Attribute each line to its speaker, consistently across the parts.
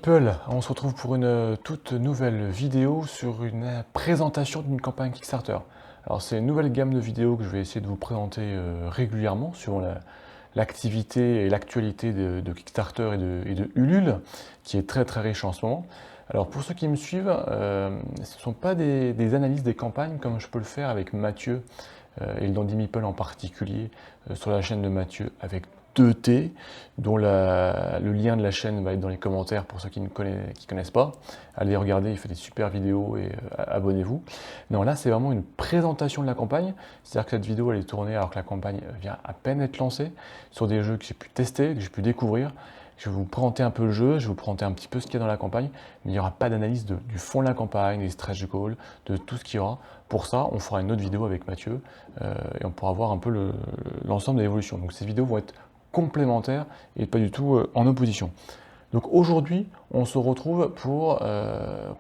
Speaker 1: People, on se retrouve pour une toute nouvelle vidéo sur une présentation d'une campagne Kickstarter. Alors c'est une nouvelle gamme de vidéos que je vais essayer de vous présenter régulièrement sur l'activité et l'actualité de Kickstarter et de Ulule, qui est très très riche en ce moment. Alors pour ceux qui me suivent, ce ne sont pas des analyses des campagnes comme je peux le faire avec Mathieu et le Dandy Meeple en particulier sur la chaîne de Mathieu avec 2T, dont le lien de la chaîne va être dans les commentaires pour ceux qui ne connaissent pas. Allez regarder, il fait des super vidéos et abonnez-vous. Non, là c'est vraiment une présentation de la campagne, c'est-à-dire que cette vidéo elle est tournée alors que la campagne vient à peine être lancée, sur des jeux que j'ai pu tester, que j'ai pu découvrir. Je vais vous présenter un peu le jeu, je vais vous présenter un petit peu ce qu'il y a dans la campagne, mais il n'y aura pas d'analyse du fond de la campagne, des stretch goals, de tout ce qu'il y aura. Pour ça, on fera une autre vidéo avec Mathieu et on pourra voir un peu l'ensemble de l'évolution. Donc ces vidéos vont être complémentaires et pas du tout en opposition. Donc aujourd'hui, on se retrouve pour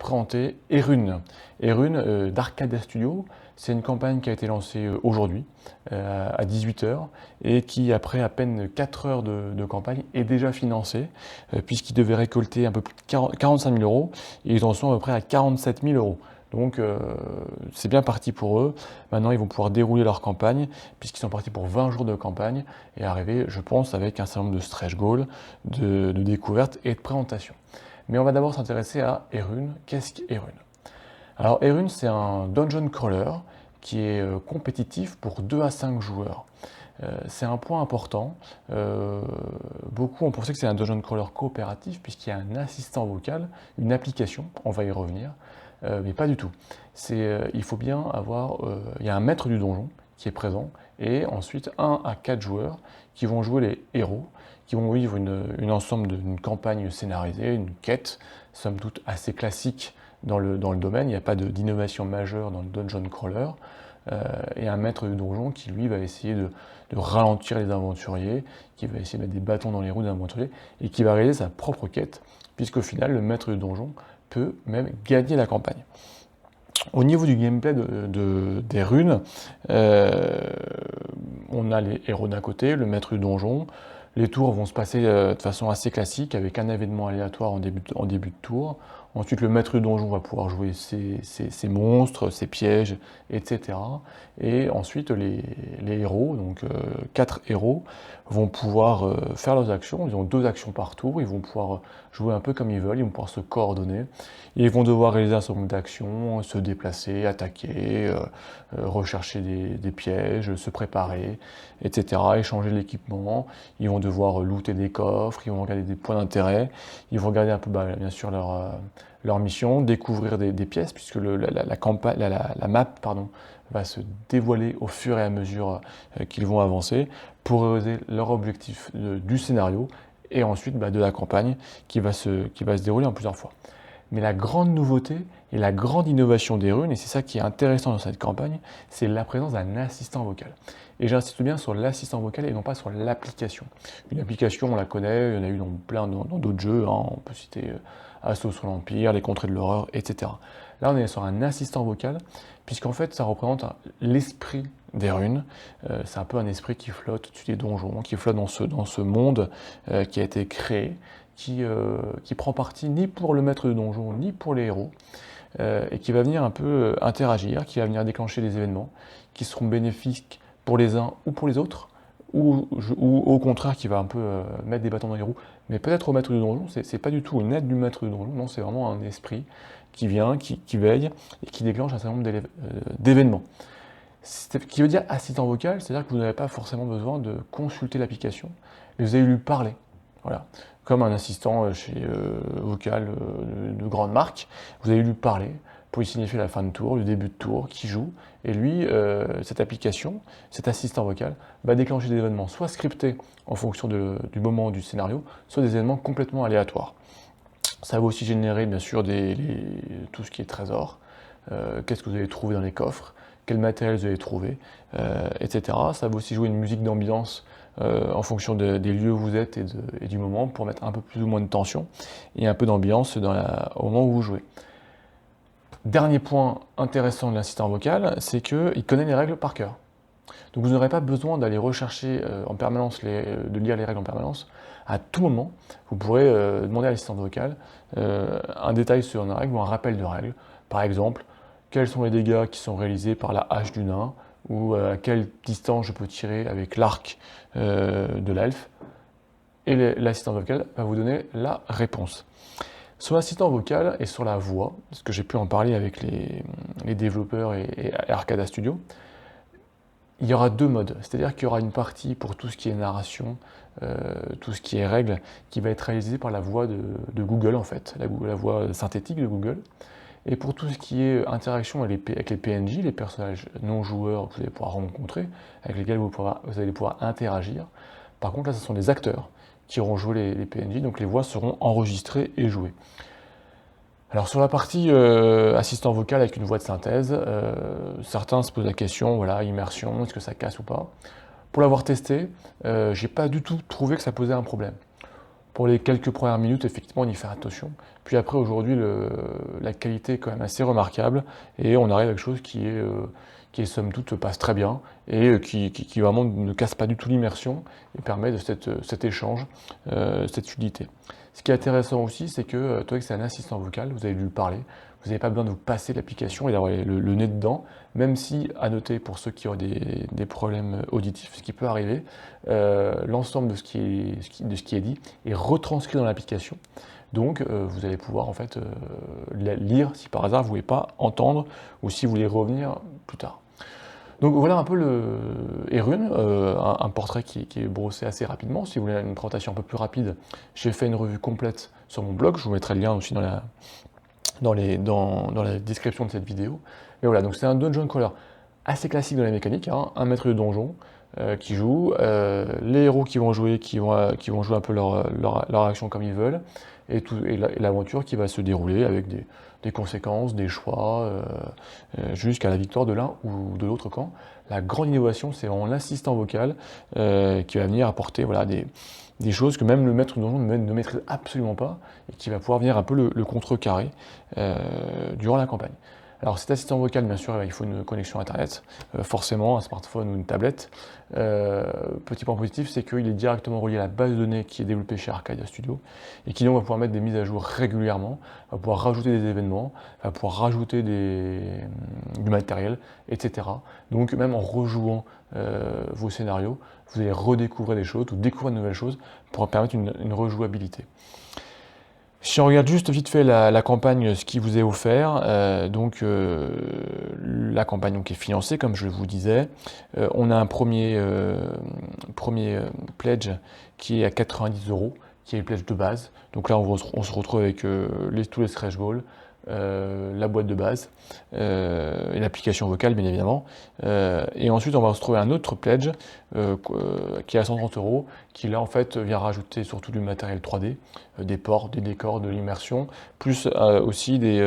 Speaker 1: présenter Erune. Erune d'Arcadia Studio, c'est une campagne qui a été lancée aujourd'hui à 18h et qui, après à peine 4 heures de campagne, est déjà financée puisqu'ils devaient récolter un peu plus de 45 000 euros et ils en sont à peu près à 47 000 euros. Donc c'est bien parti pour eux. Maintenant, ils vont pouvoir dérouler leur campagne, puisqu'ils sont partis pour 20 jours de campagne, et arriver, je pense, avec un certain nombre de stretch goals, de découvertes et de présentations. Mais on va d'abord s'intéresser à Erune. Qu'est-ce qu'Erune? Alors Erune, c'est un dungeon crawler qui est compétitif pour 2 à 5 joueurs. C'est un point important. Beaucoup ont pensé que c'est un dungeon crawler coopératif, puisqu'il y a un assistant vocal, une application, on va y revenir. Mais pas du tout. Il faut bien avoir, il y a un maître du donjon qui est présent, et ensuite 1 à 4 joueurs qui vont jouer les héros, qui vont vivre une ensemble d'une campagne scénarisée, une quête, somme toute assez classique dans le domaine. Il n'y a pas d'innovation majeure dans le dungeon crawler. Et un maître du donjon qui lui va essayer de ralentir les aventuriers, qui va essayer de mettre des bâtons dans les roues des aventuriers, et qui va réaliser sa propre quête, puisqu'au final le maître du donjon peut même gagner la campagne. Au niveau du gameplay des runes, on a les héros d'un côté, le maître du donjon. Les tours vont se passer de façon assez classique, avec un événement aléatoire en début de tour. Ensuite, le maître du donjon va pouvoir jouer ses monstres, ses pièges, etc. Et ensuite, les héros, donc 4 héros, vont pouvoir faire leurs actions. Ils ont 2 actions par tour, ils vont pouvoir jouer un peu comme ils veulent, ils vont pouvoir se coordonner. Et ils vont devoir réaliser un certain nombre d'actions, se déplacer, attaquer, rechercher des pièges, se préparer, etc. Échanger de l'équipement. Ils vont devoir looter des coffres, ils vont regarder des points d'intérêt, ils vont regarder un peu, bien sûr, leur mission, découvrir des pièces, puisque la map va se dévoiler au fur et à mesure qu'ils vont avancer, pour réaliser leur objectif du scénario, et ensuite de la campagne qui va se dérouler en plusieurs fois. Mais la grande nouveauté et la grande innovation des runes, et c'est ça qui est intéressant dans cette campagne, c'est la présence d'un assistant vocal. Et j'insiste bien sur l'assistant vocal et non pas sur l'application. Une application, on la connaît, il y en a eu dans d'autres jeux, hein, on peut citer Assaut sur l'Empire, Les Contrées de l'Horreur, etc. Là, on est sur un assistant vocal, puisqu'en fait, ça représente l'esprit des runes. C'est un peu un esprit qui flotte au-dessus des donjons, qui flotte dans ce monde qui a été créé, qui prend parti ni pour le maître de donjon, ni pour les héros, et qui va venir un peu interagir, qui va venir déclencher des événements qui seront bénéfiques pour les uns ou pour les autres, ou au contraire qui va un peu mettre des bâtons dans les roues, mais peut-être au maître du donjon, c'est pas du tout une aide du maître du donjon, non, c'est vraiment un esprit qui vient, qui veille, et qui déclenche un certain nombre d'événements. Ce qui veut dire assistant vocal, c'est-à-dire que vous n'avez pas forcément besoin de consulter l'application, mais vous allez lui parler. Voilà. Comme un assistant vocal de grande marque, vous allez lui parler pour lui signifier la fin de tour, le début de tour, qui joue. Et lui, cette application, cet assistant vocal, va déclencher des événements soit scriptés en fonction du moment du scénario, soit des événements complètement aléatoires. Ça va aussi générer bien sûr tout ce qui est trésor. Qu'est-ce que vous allez trouver dans les coffres, quel matériel vous allez trouver, etc. Ça va aussi jouer une musique d'ambiance en fonction des lieux où vous êtes et du moment, pour mettre un peu plus ou moins de tension et un peu d'ambiance au moment où vous jouez. Dernier point intéressant de l'assistant vocal, c'est qu'il connaît les règles par cœur. Donc vous n'aurez pas besoin d'aller rechercher en permanence, de lire les règles en permanence. À tout moment, vous pourrez demander à l'assistante vocale un détail sur une règle ou un rappel de règle. Par exemple, quels sont les dégâts qui sont réalisés par la hache du nain, ou à quelle distance je peux tirer avec l'arc de l'elfe. Et l'assistant vocal va vous donner la réponse. Sur l'assistant vocal et sur la voix, parce que j'ai pu en parler avec les développeurs et Arcada Studio, il y aura deux modes. C'est-à-dire qu'il y aura une partie pour tout ce qui est narration, tout ce qui est règles, qui va être réalisée par la voix de Google, en fait, la voix synthétique de Google. Et pour tout ce qui est interaction avec les PNJ, les personnages non joueurs que vous allez pouvoir rencontrer, avec lesquels vous allez pouvoir interagir, par contre là ce sont des acteurs qui auront joué les PNJ, donc les voix seront enregistrées et jouées. Alors sur la partie assistant vocal avec une voix de synthèse, certains se posent la question, voilà, immersion, est-ce que ça casse ou pas? Pour l'avoir testé, j'ai pas du tout trouvé que ça posait un problème. Pour les quelques premières minutes, effectivement, on y fait attention. Puis après, aujourd'hui, la qualité est quand même assez remarquable et on arrive à quelque chose qui est somme toute, passe très bien et qui vraiment ne casse pas du tout l'immersion et permet de cet échange, cette fluidité. Ce qui est intéressant aussi, c'est que toi, que c'est un assistant vocal, vous avez dû lui parler, vous n'avez pas besoin de vous passer l'application et d'avoir le nez dedans, même si, à noter pour ceux qui ont des problèmes auditifs, ce qui peut arriver, l'ensemble de ce qui est dit est retranscrit dans l'application. Donc vous allez pouvoir en fait lire si par hasard vous ne voulez pas entendre ou si vous voulez revenir plus tard. Donc voilà un peu le Erune, un portrait qui est brossé assez rapidement. Si vous voulez une présentation un peu plus rapide, j'ai fait une revue complète sur mon blog, je vous mettrai le lien aussi dans la description de cette vidéo. Mais voilà, donc c'est un dungeon crawler assez classique dans la mécanique, hein, un maître de donjon qui joue, les héros qui vont jouer un peu leur action comme ils veulent, et l'aventure qui va se dérouler avec des conséquences, des choix, jusqu'à la victoire de l'un ou de l'autre camp. La grande innovation, c'est vraiment l'assistant vocal qui va venir apporter voilà, des choses que même le maître de donjon ne maîtrise absolument pas, et qui va pouvoir venir un peu le contrecarrer durant la campagne. Alors cet assistant vocal, bien sûr, il faut une connexion Internet, forcément un smartphone ou une tablette. Petit point positif, c'est qu'il est directement relié à la base de données qui est développée chez Arcadia Studio, et qui donc va pouvoir mettre des mises à jour régulièrement, va pouvoir rajouter des événements, va pouvoir rajouter du matériel, etc. Donc même en rejouant vos scénarios, vous allez redécouvrir des choses ou découvrir de nouvelles choses pour permettre une rejouabilité. Si on regarde juste vite fait la campagne, ce qui vous est offert, la campagne donc, est financée, comme je vous disais. On a un premier pledge qui est à 90 €, qui est le pledge de base. Donc là, on se retrouve avec tous les stretch goals, la boîte de base et l'application vocale, bien évidemment. Et ensuite, on va se trouver un autre pledge qui est à 130 €, qui là, en fait, vient rajouter surtout du matériel 3D, des ports, des décors, de l'immersion, plus aussi des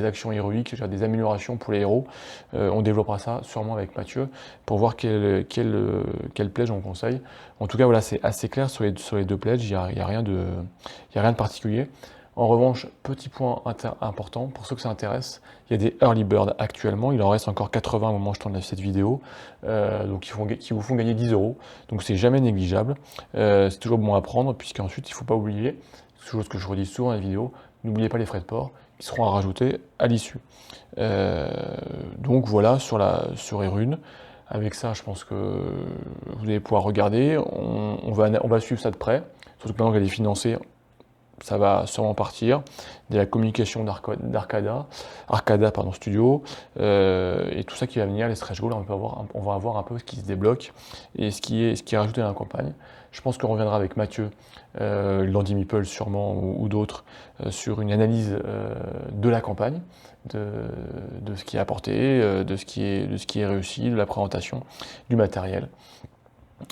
Speaker 1: actions héroïques, des améliorations pour les héros. On développera ça sûrement avec Mathieu pour voir quel pledge on conseille. En tout cas, voilà, c'est assez clair sur les deux pledges, il n'y a rien de particulier. En revanche, petit point important, pour ceux que ça intéresse, il y a des early bird actuellement, il en reste encore 80 au moment où je tourne cette vidéo, donc qui vous font gagner 10 €, donc c'est jamais négligeable, c'est toujours bon à prendre, puisqu'ensuite il ne faut pas oublier, c'est chose que je redis souvent dans les vidéos, n'oubliez pas les frais de port, qui seront à rajouter à l'issue. Donc voilà, sur Erune. Avec ça, je pense que vous allez pouvoir regarder, on va suivre ça de près, surtout que maintenant qu'elle est financée, ça va sûrement partir, de la communication d'Arcada Studio, et tout ça qui va venir, les stretch goals, on va avoir un peu ce qui se débloque et ce qui est rajouté dans la campagne. Je pense qu'on reviendra avec Mathieu, Landy Meeple sûrement, ou d'autres, sur une analyse de la campagne, de ce qui est apporté, de ce qui est réussi, de la présentation, du matériel.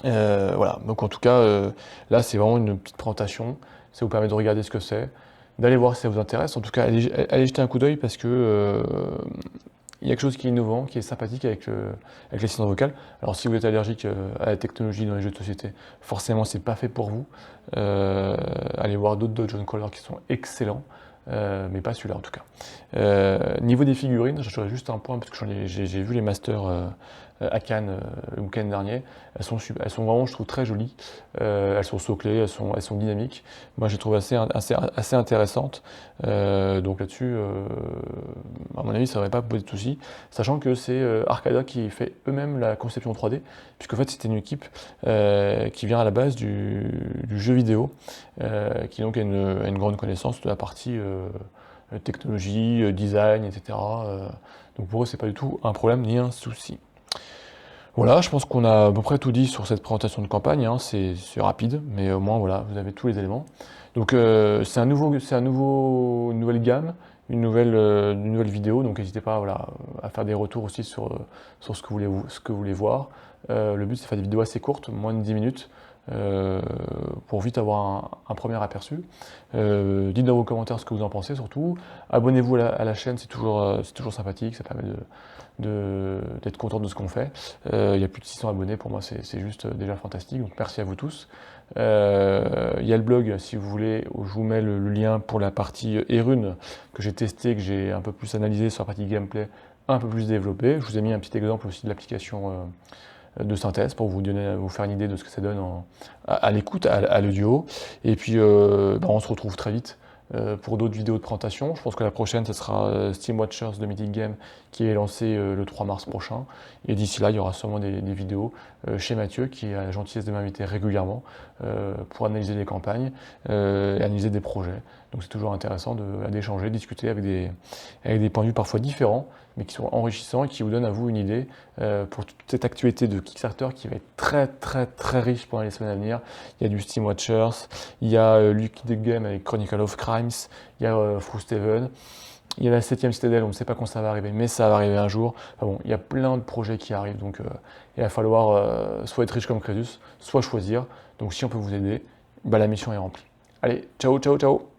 Speaker 1: Voilà, donc en tout cas, là c'est vraiment une petite présentation. Ça vous permet de regarder ce que c'est, d'aller voir si ça vous intéresse. En tout cas, allez jeter un coup d'œil parce que il y a quelque chose qui est innovant, qui est sympathique avec l'assistant vocal. Alors si vous êtes allergique à la technologie dans les jeux de société, forcément c'est pas fait pour vous. Allez voir d'autres dungeon crawlers qui sont excellents. mais pas celui-là en tout cas. Niveau des figurines, j'ajouterais juste un point, parce que j'ai vu les masters à Cannes le week-end dernier. Elles sont vraiment, je trouve, très jolies. Elles sont soclées, elles sont dynamiques. Moi, je les trouve assez intéressantes. Donc là-dessus, à mon avis, ça ne devrait pas poser de soucis. Sachant que c'est Arcada qui fait eux-mêmes la conception 3D, puisqu'en fait, c'était une équipe qui vient à la base du jeu vidéo, qui donc a une grande connaissance de la partie technologie, design, etc. Donc pour eux, c'est pas du tout un problème ni un souci. Voilà, je pense qu'on a à peu près tout dit sur cette présentation de campagne, hein. C'est rapide, mais au moins voilà, vous avez tous les éléments. Donc c'est une nouvelle gamme, une nouvelle vidéo, donc n'hésitez pas voilà, à faire des retours aussi sur ce que vous voulez voir. Le but c'est de faire des vidéos assez courtes, moins de 10 minutes, pour vite avoir un premier aperçu. Dites dans vos commentaires ce que vous en pensez surtout. Abonnez-vous à la chaîne, c'est toujours sympathique, ça permet d'être content de ce qu'on fait. Il y a plus de 600 abonnés, pour moi c'est juste déjà fantastique, donc merci à vous tous. Il y a le blog, si vous voulez, où je vous mets le lien pour la partie Erune que j'ai testé, que j'ai un peu plus analysé sur la partie gameplay, un peu plus développée. Je vous ai mis un petit exemple aussi de l'application de synthèse pour vous faire une idée de ce que ça donne à l'écoute, à l'audio. Et puis on se retrouve très vite pour d'autres vidéos de présentation. Je pense que la prochaine, ce sera Steam Watchers de Mythic Game qui est lancé le 3 mars prochain. Et d'ici là, il y aura sûrement des vidéos chez Mathieu qui a la gentillesse de m'inviter régulièrement pour analyser les campagnes et analyser des projets. Donc c'est toujours intéressant d'échanger, de discuter avec des points de vue parfois différents, mais qui sont enrichissants et qui vous donnent à vous une idée pour toute cette actualité de Kickstarter qui va être très très très riche pendant les semaines à venir. Il y a du Steam Watchers, il y a Lucky the Game avec Chronicle of Crimes, il y a Frosthaven, il y a la 7ème Citadelle, on ne sait pas quand ça va arriver, mais ça va arriver un jour. Enfin bon, il y a plein de projets qui arrivent, donc il va falloir soit être riche comme Crésus, soit choisir. Donc si on peut vous aider, bah, la mission est remplie. Allez, ciao, ciao, ciao!